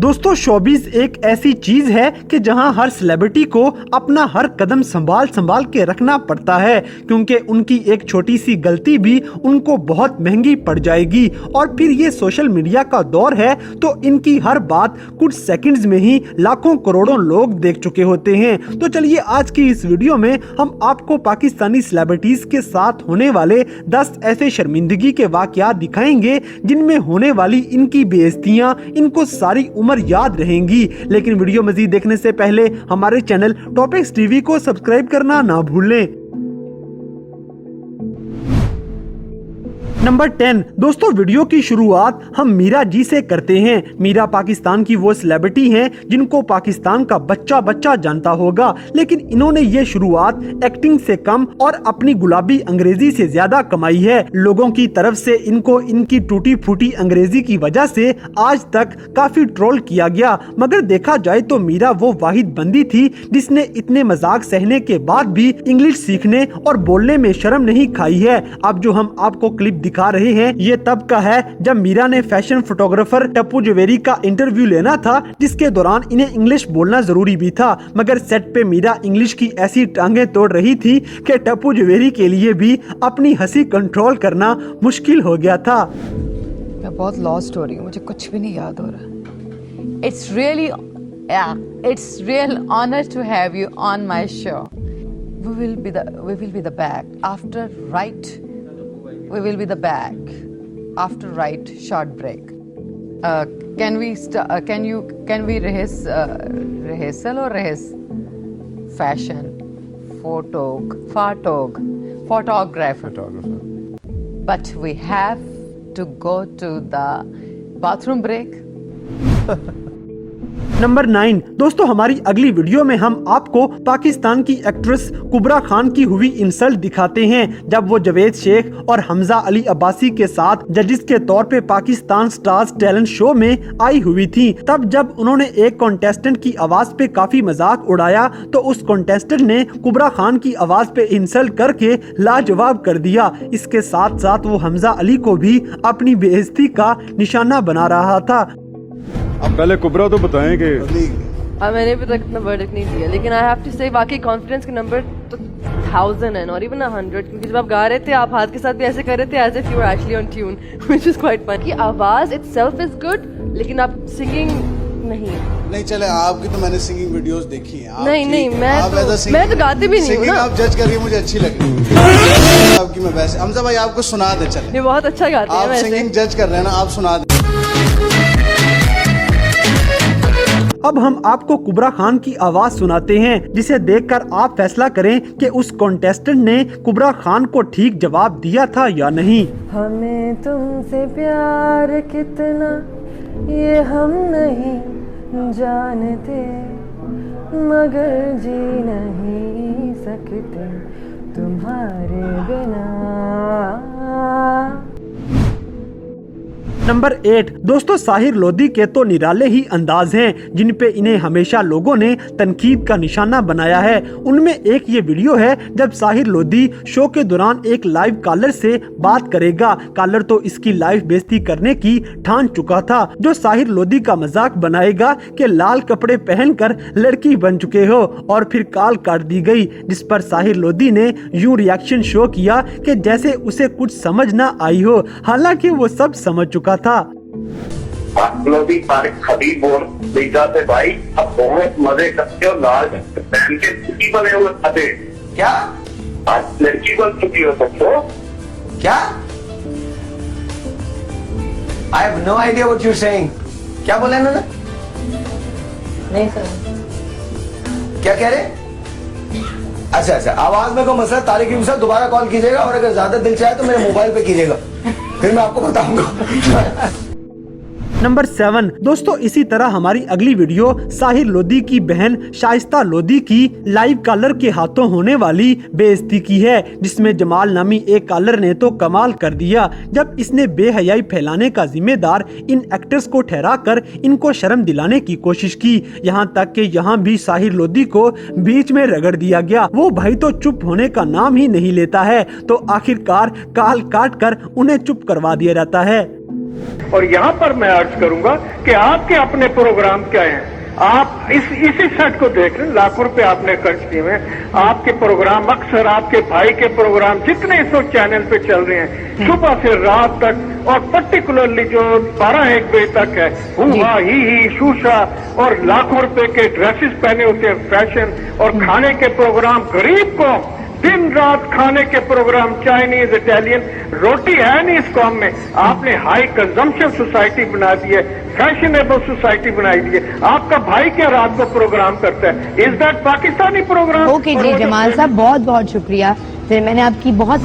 दोस्तों शोबिज एक ऐसी चीज है कि जहां हर सेलिब्रिटी को अपना हर कदम संभाल संभाल के रखना पड़ता है, क्योंकि उनकी एक छोटी सी गलती भी उनको बहुत महंगी पड़ जाएगी। और फिर ये सोशल मीडिया का दौर है तो इनकी हर बात कुछ सेकंड्स में ही लाखों करोड़ों लोग देख चुके होते हैं। तो चलिए आज की इस वीडियो में हम आपको पाकिस्तानी सेलिब्रिटीज के साथ होने वाले 10 ऐसे शर्मिंदगी के वाकयात दिखाएंगे जिनमें होने वाली इनकी बेइज्जतियां इनको सारी उम्र याद रहेंगी। लेकिन वीडियो मजीद देखने से पहले हमारे चैनल टॉपिक्स टीवी को सब्सक्राइब करना ना भूलें। नंबर 10 दोस्तों वीडियो की शुरुआत हम मीरा जी से करते हैं। मीरा पाकिस्तान की वो सेलिब्रिटी हैं जिनको पाकिस्तान का बच्चा बच्चा जानता होगा, लेकिन इन्होंने ये शुरुआत एक्टिंग से कम और अपनी गुलाबी अंग्रेजी से ज्यादा कमाई है। लोगों की तरफ से इनको इनकी टूटी फूटी अंग्रेजी की वजह से आज तक काफी ट्रोल किया गया, मगर देखा जाए तो मीरा वो वाहिद बंदी थी जिसने इतने मजाक सहने के बाद भी इंग्लिश सीखने और बोलने में शर्म नहीं खाई है। अब जो हम आपको क्लिप दिखा रहे हैं ये तब का है जब मीरा ने फैशन फोटोग्राफर टप्पू जवेरी का इंटरव्यू लेना था, जिसके दौरान इन्हें इंग्लिश बोलना जरूरी भी था, मगर सेट पे मीरा इंग्लिश की ऐसी टांगे तोड़ रही थी कि टप्पू जवेरी के लिए भी अपनी हंसी कंट्रोल करना मुश्किल हो गया था। मैं बहुत लॉस्ट हो रही हूँ, मुझे कुछ भी नहीं याद हो रहा। It's real honor to have you on my show. We will be the back after right. We will be the back after right short break. Can we rehearsal or rehearse fashion photographer. But we have to go to the bathroom break. Number 9 दोस्तों हमारी अगली video में हम आपको पाकिस्तान की actress कुबरा Khan की हुई insult दिखाते हैं जब वो जावेद शेख और हमजा अली अब्बासी के साथ जजिस के तौर पे पाकिस्तान स्टार्स टैलेंट शो में आई हुई थी। तब जब उन्होंने एक कॉन्टेस्टेंट की आवाज पे काफी मजाक उड़ाया तो उस कॉन्टेस्टेंट ने कुबरा खान की आवाज पे इंसल्ट करके लाजवाब कर दिया। इसके साथ साथ वो हमजा अली को भी अपनी बेइज्जती का निशाना बना रहा था। अब पहले कुबरा तो बताएं कि मैंने भी तक इतना वर्डिक्ट नहीं दिया, लेकिन आई हैव टू से वाकई कॉन्फिडेंस के नंबर तो 1000 है और इवन 100, क्योंकि जब आप गा रहे थे आप हाथ के साथ भी ऐसे कर रहे थे as if you are actually on tune, which is quite fun. कि आवाज इटसेल्फ इज गुड लेकिन आप सिंगिंग नहीं चले। आपकी तो मैंने सिंगिंग वीडियोस देखी हैं। नहीं मैं तो गाती भी नहीं हूँ ना। आप जज करिए, मुझे अच्छी लग रही है आपकी। मैं वैसे हमजा भाई आपको सुना दे चले। ये बहुत अच्छा गाते हैं। आप सिंगिंग जज कर रहे हैं ना, आप सुना दे। अब हम आपको कुबरा खान की आवाज सुनाते हैं जिसे देखकर आप फैसला करें कि उस कॉन्टेस्टेंट ने कुबरा खान को ठीक जवाब दिया था या नहीं। हमें तुमसे प्यार कितना ये हम नहीं जानते, मगर जी नहीं सकते तुम्हारे बिना। नंबर 8 दोस्तों साहिर लोधी के तो निराले ही अंदाज हैं जिन पे इन्हें हमेशा लोगों ने तनकीद का निशाना बनाया है। उनमें एक ये वीडियो है जब साहिर लोधी शो के दौरान एक लाइव कॉलर से बात करेगा। कॉलर तो इसकी लाइव बेइज्जती करने की ठान चुका था, जो साहिर लोधी का मजाक बनाएगा कि लाल कपड़े पहनकर लड़की बन चुके हो, और फिर कॉल काट दी गई, जिस पर साहिर लोधी ने यूं रिएक्शन शो किया कि जैसे उसे कुछ समझ ना आई हो, हालांकि वो सब समझ चुका था। लोधी खबीब और लीजा से भाई अब बहुत मजे करते हो, लाल पहन के छुट्टी बने हुए खाते। क्या आज लड़की को छुट्टी हो सकते हो क्या? I have no idea what you're saying. क्या बोले इन्होंने? नहीं सर। क्या कह रहे? अच्छा आवाज में कोई मसला, तारीख के दोबारा कॉल कीजिएगा और अगर ज्यादा दिल चाहे तो मेरे मोबाइल पे कीजिएगा, फिर मैं आपको बताऊंगा। नंबर 7 दोस्तों इसी तरह हमारी अगली वीडियो साहिर लोधी की बहन शाइस्ता लोधी की लाइव कॉलर के हाथों होने वाली बेइज्जती की है, जिसमें जमाल नामी एक कॉलर ने तो कमाल कर दिया जब इसने बेहयाई फैलाने का जिम्मेदार इन एक्टर्स को ठहरा कर इनको शर्म दिलाने की कोशिश की। यहाँ तक कि यहाँ भी साहिर लोधी को बीच में रगड़ दिया गया। वो भाई तो चुप होने का नाम ही नहीं लेता है, तो आखिरकार काल काट कर उन्हें चुप करवा दिया जाता है। और यहाँ पर मैं अर्ज करूंगा कि आपके अपने प्रोग्राम क्या हैं। आप इसी सेट को देख लें, लाखों रुपए आपने खर्च किए हुए हैं। आपके प्रोग्राम अक्सर आपके भाई के प्रोग्राम जितने इस वक्त चैनल पे चल रहे हैं सुबह से रात तक, और पर्टिकुलरली जो 12-1 बजे तक है, हुआ ही शूशा और लाखों रुपए के ड्रेसेस पहने होते हैं, फैशन और खाने के प्रोग्राम, गरीब को दिन रात खाने के प्रोग्राम, चाइनीज, इटालियन, रोटी है नहीं इस कौम में। आपने हाई कंजम्पशन सोसाइटी बना दी है, फैशनेबल सोसाइटी बनाई दी है। आपका भाई क्या रात को प्रोग्राम करता है? Is that Pakistani program? Okay जी जमाल साहब, बहुत बहुत शुक्रिया। फिर मैंने आपकी बहुत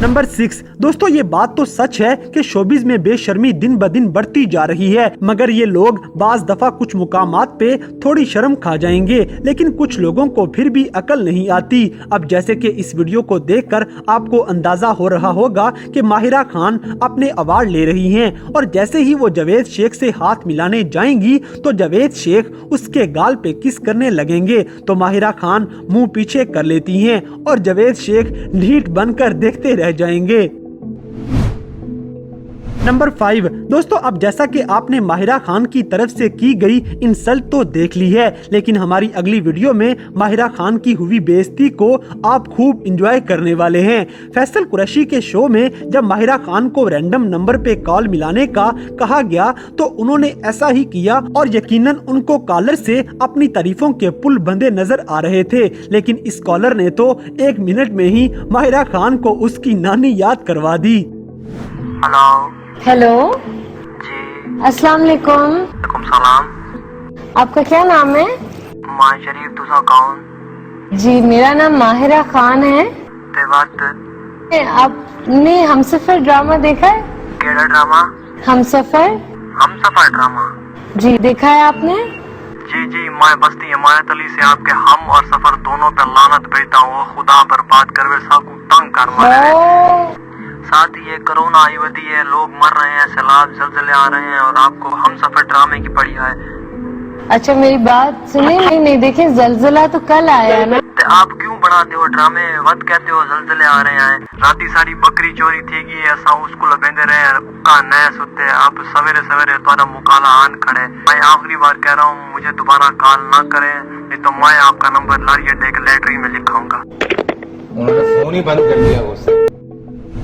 नंबर 6 दोस्तों, ये बात तो सच है कि शोबिज में बेशर्मी दिन ब दिन बढ़ती जा रही है, मगर ये लोग बाज दफा कुछ मुकामात पे थोड़ी शर्म खा जाएंगे, लेकिन कुछ लोगों को फिर भी अकल नहीं आती। अब जैसे कि इस वीडियो को देखकर आपको अंदाजा हो रहा होगा कि माहिरा खान अपने अवार्ड ले रही हैं, और जैसे ही वो जावेद शेख से हाथ मिलाने जाएंगी तो जावेद शेख उसके गाल पे किस करने लगेंगे, तो माहिरा खान मुंह पीछे कर लेती हैं और जावेद शेख ढीठ बनकर देखते रह जाएंगे। नंबर 5 दोस्तों, अब जैसा कि आपने माहिरा खान की तरफ से की गई इंसल्ट तो देख ली है, लेकिन हमारी अगली वीडियो में माहिरा खान की हुई बेइज्जती को आप खूब एंजॉय करने वाले हैं। फैसल कुरैशी के शो में जब माहिरा खान को रैंडम नंबर पे कॉल मिलाने का कहा गया तो उन्होंने ऐसा ही किया, और यकीनन उनको कॉलर से अपनी तारीफों के पुल बंधे नजर आ रहे थे, लेकिन इस कॉलर ने तो 1 मिनट में ही माहिरा खान को उसकी नानी याद करवा दी। हेलो जी, अस्सलाम वालेकुम। वालेकुम सलाम। आपका क्या नाम है? मां शरीफ, तुसा कौन? जी मेरा नाम माहिरा खान है। ते बात आपने हमसफर ड्रामा देखा है? केड़ा ड्रामा? हमसफर ड्रामा? जी देखा है आपने? जी जी, मैं बस्ती हिमायत अली से आपके हम और सफर दोनों पे लानत भेजता हूँ। खुदा बर्बाद करवे सबको तंग कर मारे। साथ ही ये कोरोना आई हुई है, लोग मर रहे हैं, सैलाब जलजले आ रहे हैं, और आपको हम सफर ड्रामे की पड़ी है। अच्छा मेरी बात सुनिए, नहीं देखे जलजला तो कल आया है ना। ते आप क्यों बनाते हो ड्रामे? वत कहते हो जलजले आ रहे हैं। राती सारी बकरी चोरी थी कि ऐसा उसको बेंदे रहे उक्का नया सुते। आप सवेरे सवेरे तुम्हारा मुकाला आन खड़े। मैं आखिरी बार कह रहा हूँ, मुझे दोबारा कॉल ना करें, नहीं तो मैं आपका नंबर लारिया टेक लेटरी में लिखाऊंगा। उन्होंने फोन ही बंद कर दिया उससे।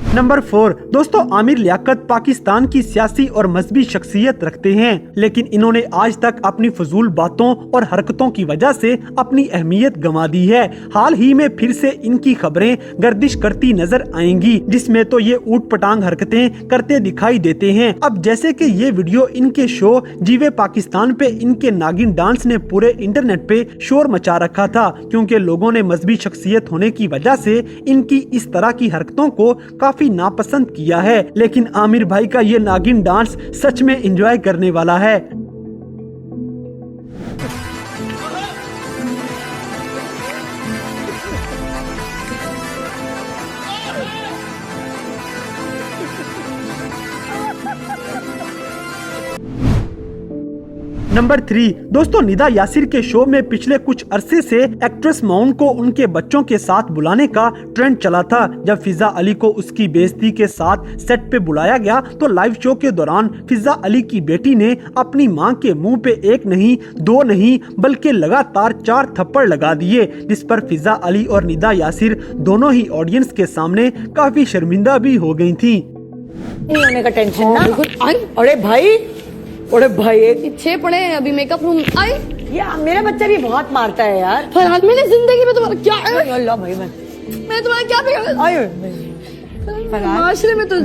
नंबर 4 दोस्तों, आमिर लियाकत पाकिस्तान की सियासी और मजहबी शख्सियत रखते हैं, लेकिन इन्होंने आज तक अपनी फजूल बातों और हरकतों की वजह से अपनी अहमियत गंवा दी है। हाल ही में फिर से इनकी खबरें गर्दिश करती नजर आएंगी, जिसमें तो ये ऊट पटांग हरकतें करते दिखाई देते हैं। अब जैसे कि ये वीडियो इनके शो जीवे पाकिस्तान पे इनके नागिन डांस ने पूरे इंटरनेट पे शोर मचा रखा था, क्योंकि लोगों ने मजहबी शख्सियत होने की वजह से इनकी इस तरह की हरकतों को काफी नापसंद किया है। लेकिन आमिर भाई का ये नागिन डांस सच में एंजॉय करने वाला है। नंबर 3 दोस्तों, निदा यासिर के शो में पिछले कुछ अरसे से एक्ट्रेस माउन को उनके बच्चों के साथ बुलाने का ट्रेंड चला था। जब फिजा अली को उसकी बेइज्जती के साथ सेट पे बुलाया गया तो लाइव शो के दौरान फिजा अली की बेटी ने अपनी मां के मुंह पे 1 नहीं 2 नहीं बल्कि लगातार 4 थप्पड़ लगा दिए, जिस पर फिजा अली और निदा यासिर दोनों ही ऑडियंस के सामने काफी शर्मिंदा भी हो गई थी। नहीं होने का टेंशन ना। अरे भाई पीछे पड़े हैं अभी मेकअप रूम आई। यार मेरा बच्चा भी बहुत मारता है यार। फरहाद मैंने जिंदगी में तुम्हारा क्या अल्लाह भाई मैं तुम्हारा क्या बिगाड़ा? माशरे में तो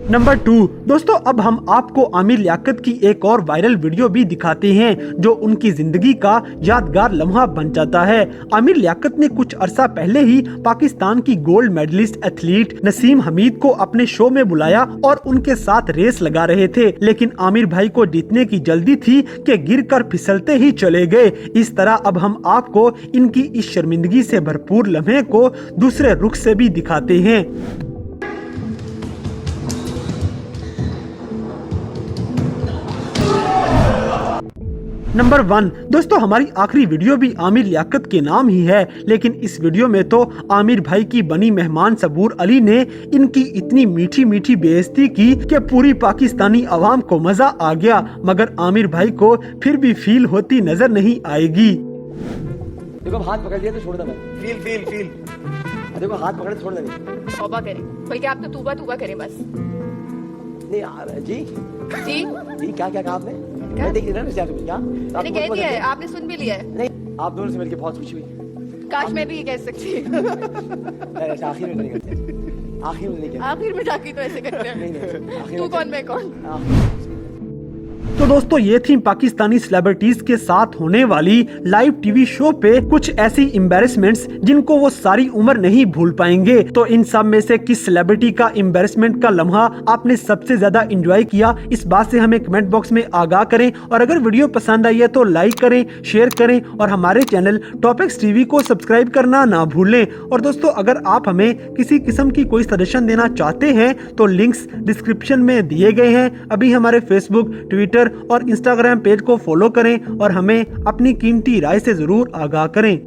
नंबर 2 दोस्तों, अब हम आपको आमिर लियाकत की एक और वायरल वीडियो भी दिखाते हैं जो उनकी जिंदगी का यादगार लम्हा बन जाता है। आमिर लियाकत ने कुछ अरसा पहले ही पाकिस्तान की gold medalist athlete Naseem Hameed को अपने शो में बुलाया और उनके साथ रेस लगा रहे थे, लेकिन आमिर भाई को जीतने की जल्दी थी कि गिरकर फिसलते ही चले गए। इस तरह अब हम आपको इनकी इस शर्मिंदगी से भरपूर लम्हे को दूसरे रुख से भी दिखाते हैं। नंबर 1 दोस्तों, हमारी आखिरी वीडियो भी आमिर लियाकत के नाम ही है, लेकिन इस वीडियो में तो आमिर भाई की बनी मेहमान सबूर अली ने इनकी इतनी मीठी मीठी बेइज्जती की कि पूरी पाकिस्तानी आवाम को मजा आ गया, मगर आमिर भाई को फिर भी फील होती नजर नहीं आएगी। देखो हाथ पकड़ लिया तो छोड़ दे, फील फील फील, देखो हाथ पकड़ छोड़ दे, तौबा करें, बल्कि आप तो तौबा करें बस। नहीं यार जी जी जी क्या क्या कहा आपने? मैं देख लिया ना क्या मैंने कह दिया है, आपने सुन भी लिया है। नहीं, आप दोनों से मिलकर बहुत खुशी हुई। काश मैं भी ये कह सकती। आखिर में नहीं करते, आखिर में नहीं करते, आखिर में जाके तो ऐसे करते हैं। तू कौन मैं कौन। तो दोस्तों, ये थी पाकिस्तानी सेलिब्रिटीज के साथ होने वाली लाइव टीवी शो पे कुछ ऐसी एम्बैरेसमेंट्स जिनको वो सारी उम्र नहीं भूल पाएंगे। तो इन सब में से किस सेलिब्रिटी का एम्बैरेसमेंट का लम्हा आपने सबसे ज्यादा एंजॉय किया, इस बात से हमें कमेंट बॉक्स में आगाह करें। और अगर वीडियो पसंद आई है तो लाइक करें, शेयर करें और हमारे चैनल टॉपिक्स टीवी को सब्सक्राइब करना ना भूलें। और दोस्तों, अगर आप हमें किसी किस्म की कोई सजेशन देना चाहते हैं तो लिंक्स डिस्क्रिप्शन में दिए गए हैं। अभी हमारे फेसबुक, ट्विटर और इंस्टाग्राम पेज को फॉलो करें और हमें अपनी कीमती राय से जरूर आगाह करें।